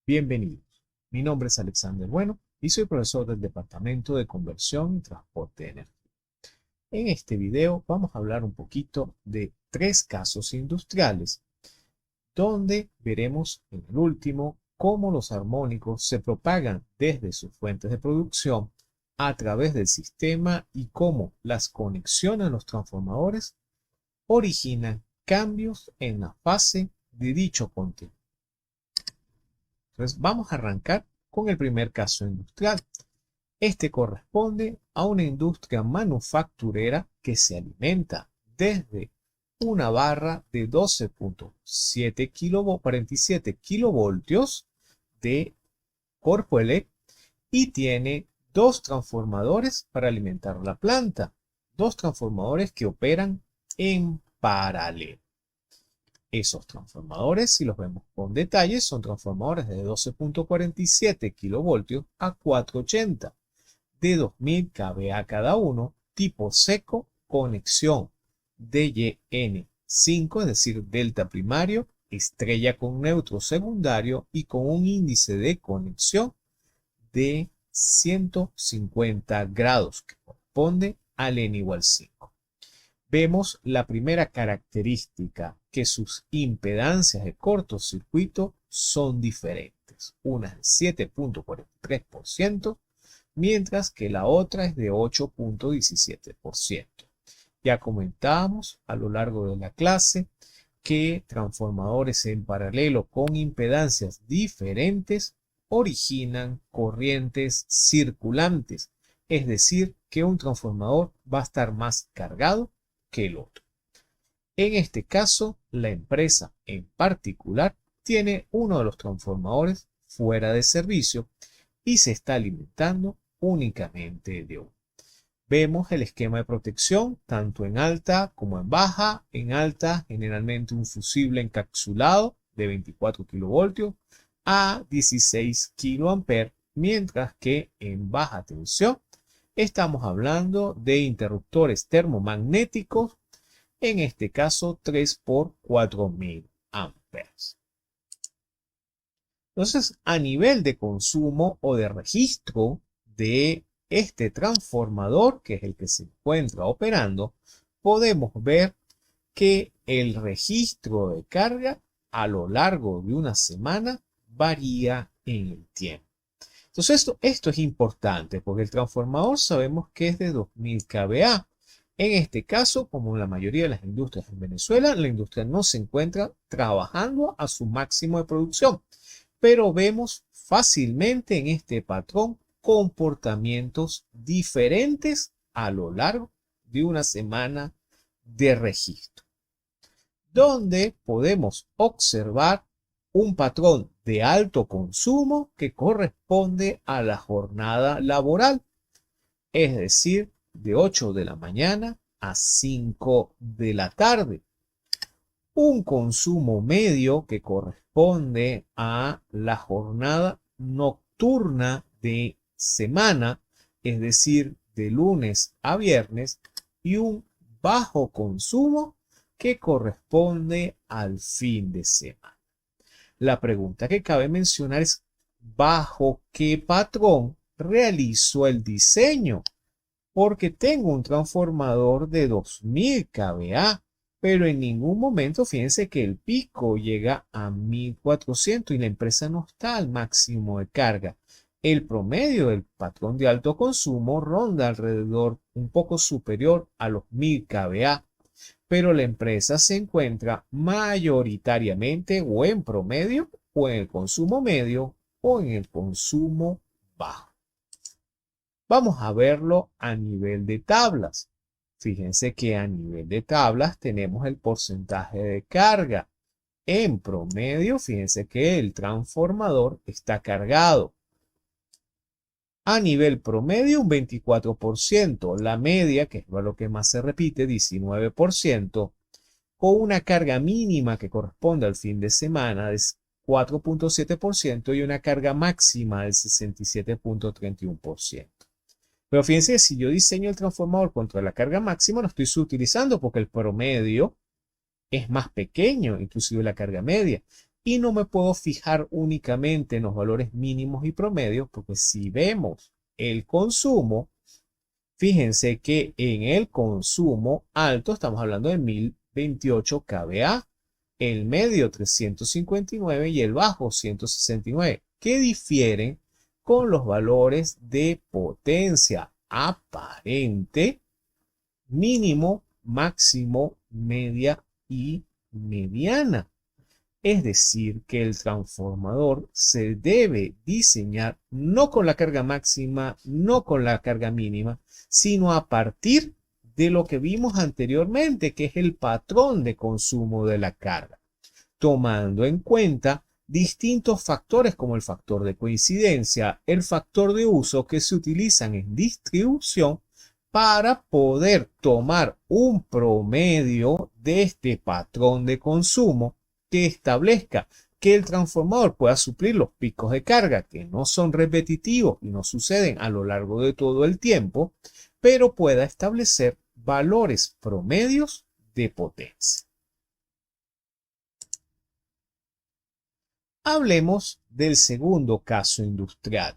Bienvenidos. Mi nombre es Alexander Bueno y soy profesor del Departamento de Conversión y Transporte de Energía. En este video vamos a hablar un poquito de tres casos industriales, donde veremos en el último cómo los armónicos se propagan desde sus fuentes de producción a través del sistema y cómo las conexiones a los transformadores originan cambios en la fase de dicho continuo. Entonces vamos a arrancar con el primer caso industrial. Este corresponde a una industria manufacturera que se alimenta desde una barra de 12.47 kilovoltios de Corpoelec y tiene dos transformadores para alimentar la planta, dos transformadores que operan en paralelo. Esos transformadores, si los vemos con detalle, son transformadores de 12.47 kilovoltios a 480 de 2000 kVA cada uno, tipo seco, conexión DYN5, es decir, delta primario, estrella con neutro secundario y con un índice de conexión de 150 grados, que corresponde al N igual 5. Vemos la primera característica, que sus impedancias de cortocircuito son diferentes. Una es de 7.43%, mientras que la otra es de 8.17%. Ya comentábamos a lo largo de la clase que transformadores en paralelo con impedancias diferentes originan corrientes circulantes, es decir, que un transformador va a estar más cargado que el otro. En este caso, la empresa en particular tiene uno de los transformadores fuera de servicio y se está alimentando únicamente de uno. Vemos el esquema de protección tanto en alta como en baja. En alta, generalmente un fusible encapsulado de 24 kilovoltios a 16 kiloamperes, mientras que en baja tensión estamos hablando de interruptores termomagnéticos, en este caso 3 por 4000 amperes. Entonces, a nivel de consumo o de registro de este transformador, que es el que se encuentra operando, podemos ver que el registro de carga a lo largo de una semana varía en el tiempo. Entonces esto es importante porque el transformador sabemos que es de 2000 kVA. En este caso, como en la mayoría de las industrias en Venezuela, la industria no se encuentra trabajando a su máximo de producción, pero vemos fácilmente en este patrón comportamientos diferentes a lo largo de una semana de registro, donde podemos observar un patrón de alto consumo que corresponde a la jornada laboral, es decir, de 8 de la mañana a 5 de la tarde. Un consumo medio que corresponde a la jornada nocturna de semana, es decir, de lunes a viernes, y un bajo consumo que corresponde al fin de semana. La pregunta que cabe mencionar es: ¿bajo qué patrón realizo el diseño? Porque tengo un transformador de 2000 kVA, pero en ningún momento, fíjense que el pico llega a 1400 y la empresa no está al máximo de carga. El promedio del patrón de alto consumo ronda alrededor un poco superior a los 1000 kVA, pero la empresa se encuentra mayoritariamente o en promedio o en el consumo medio o en el consumo bajo. Vamos a verlo a nivel de tablas. Fíjense que a nivel de tablas tenemos el porcentaje de carga. En promedio, fíjense que el transformador está cargado. A nivel promedio, un 24%. La media, que es lo que más se repite, 19%. Con una carga mínima que corresponde al fin de semana de 4.7% y una carga máxima del 67.31%. Pero fíjense, si yo diseño el transformador contra la carga máxima, lo estoy subutilizando porque el promedio es más pequeño, inclusive la carga media. Y no me puedo fijar únicamente en los valores mínimos y promedios, porque si vemos el consumo, fíjense que en el consumo alto estamos hablando de 1028 kVA, el medio 359 y el bajo 169, que difieren con los valores de potencia aparente, mínimo, máximo, media y mediana. Es decir, que el transformador se debe diseñar no con la carga máxima, no con la carga mínima, sino a partir de lo que vimos anteriormente, que es el patrón de consumo de la carga, tomando en cuenta distintos factores como el factor de coincidencia, el factor de uso que se utilizan en distribución para poder tomar un promedio de este patrón de consumo que establezca que el transformador pueda suplir los picos de carga que no son repetitivos y no suceden a lo largo de todo el tiempo, pero pueda establecer valores promedios de potencia. Hablemos del segundo caso industrial.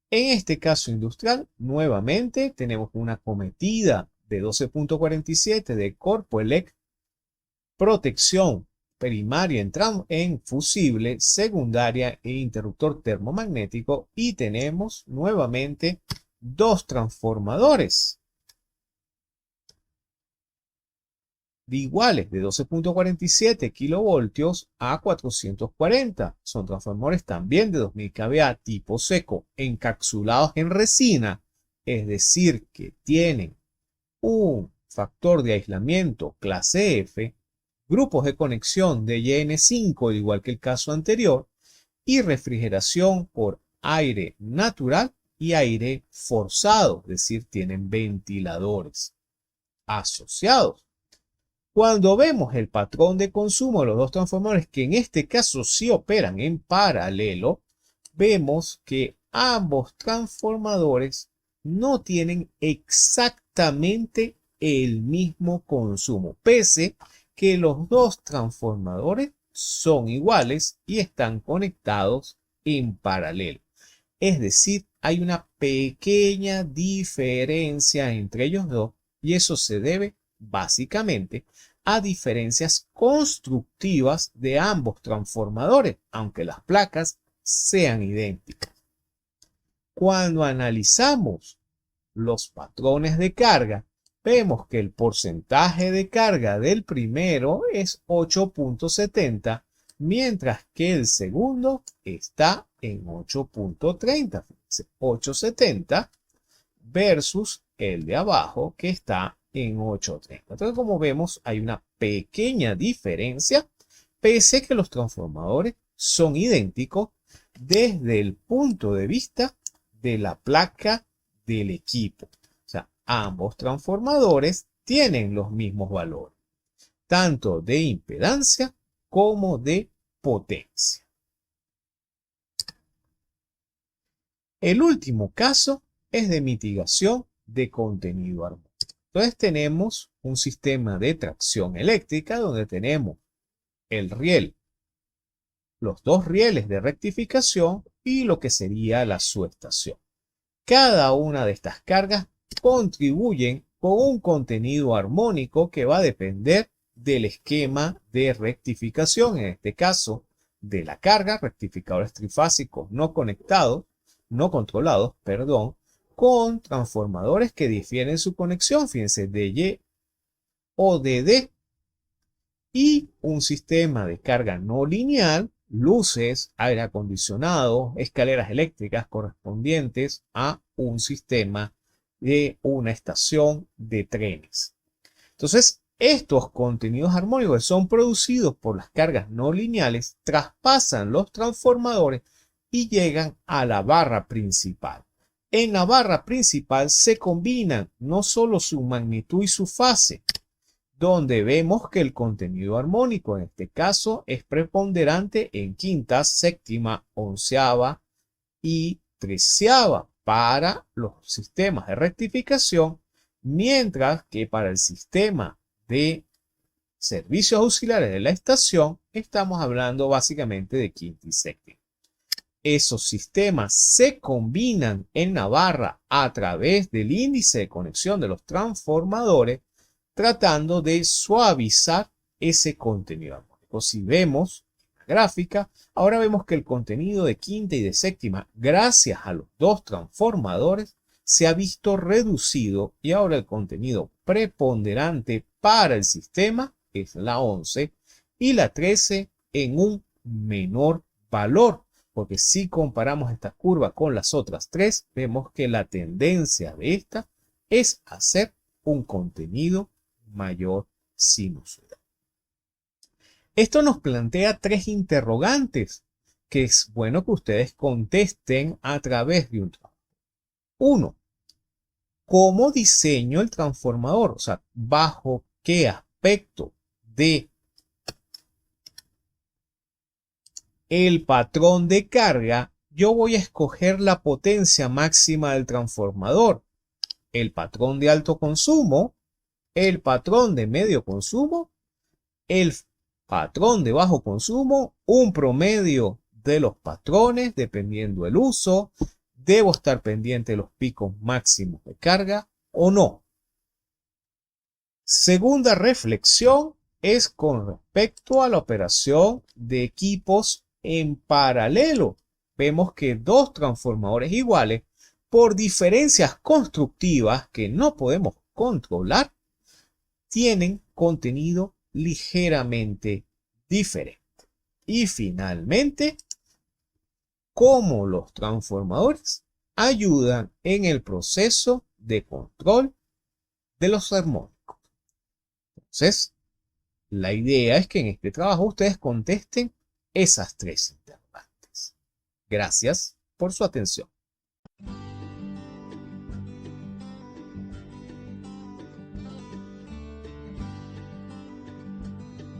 En este caso industrial, nuevamente tenemos una cometida de 12.47 de Corpoelec, protección primaria en fusible, secundaria e interruptor termomagnético, y tenemos nuevamente dos transformadores iguales de 12.47 kilovoltios a 440. Son transformadores también de 2000 kVA tipo seco, encapsulados en resina, es decir, que tienen un factor de aislamiento clase F, grupos de conexión de YN5, igual que el caso anterior, y refrigeración por aire natural y aire forzado, es decir, tienen ventiladores asociados. Cuando vemos el patrón de consumo de los dos transformadores, que en este caso sí operan en paralelo, vemos que ambos transformadores no tienen exactamente el mismo consumo, pese que los dos transformadores son iguales y están conectados en paralelo. Es decir, hay una pequeña diferencia entre ellos dos, y eso se debe básicamente a diferencias constructivas de ambos transformadores, aunque las placas sean idénticas. Cuando analizamos los patrones de carga, vemos que el porcentaje de carga del primero es 8.70, mientras que el segundo está en 8.30. 8.70 versus el de abajo, que está en 8.30. Entonces, como vemos, hay una pequeña diferencia, pese que los transformadores son idénticos desde el punto de vista de la placa del equipo. O sea, ambos transformadores tienen los mismos valores, tanto de impedancia como de potencia. El último caso es de mitigación de contenido armónico. Entonces tenemos un sistema de tracción eléctrica donde tenemos el riel, los dos rieles de rectificación y lo que sería la subestación. Cada una de estas cargas contribuyen con un contenido armónico que va a depender del esquema de rectificación, en este caso de la carga, rectificadores trifásicos no controlados, con transformadores que difieren su conexión, fíjense, de Y o de D, y un sistema de carga no lineal, luces, aire acondicionado, escaleras eléctricas correspondientes a un sistema de una estación de trenes. Entonces, estos contenidos armónicos son producidos por las cargas no lineales, traspasan los transformadores y llegan a la barra principal. En la barra principal se combinan no solo su magnitud y su fase, donde vemos que el contenido armónico en este caso es preponderante en quinta, séptima, onceava y treceava para los sistemas de rectificación, mientras que para el sistema de servicios auxiliares de la estación estamos hablando básicamente de quinta y séptima. Esos sistemas se combinan en la barra a través del índice de conexión de los transformadores, tratando de suavizar ese contenido armónico. Si vemos la gráfica, ahora vemos que el contenido de quinta y de séptima, gracias a los dos transformadores, se ha visto reducido y ahora el contenido preponderante para el sistema es la 11 y la 13 en un menor valor. Porque si comparamos esta curva con las otras tres, vemos que la tendencia de esta es hacer un contenido mayor sinusoidal. Esto nos plantea tres interrogantes que es bueno que ustedes contesten a través de un trabajo. 1. ¿Cómo diseño el transformador? O sea, ¿bajo qué aspecto de el patrón de carga yo voy a escoger la potencia máxima del transformador? ¿El patrón de alto consumo, el patrón de medio consumo, el patrón de bajo consumo, un promedio de los patrones dependiendo del uso? ¿Debo estar pendiente de los picos máximos de carga o no? Segunda reflexión es con respecto a la operación de equipos en paralelo. Vemos que dos transformadores iguales, por diferencias constructivas que no podemos controlar, tienen contenido ligeramente diferente. Y finalmente, cómo los transformadores ayudan en el proceso de control de los armónicos. Entonces, la idea es que en este trabajo ustedes contesten esas tres interrogantes. Gracias por su atención.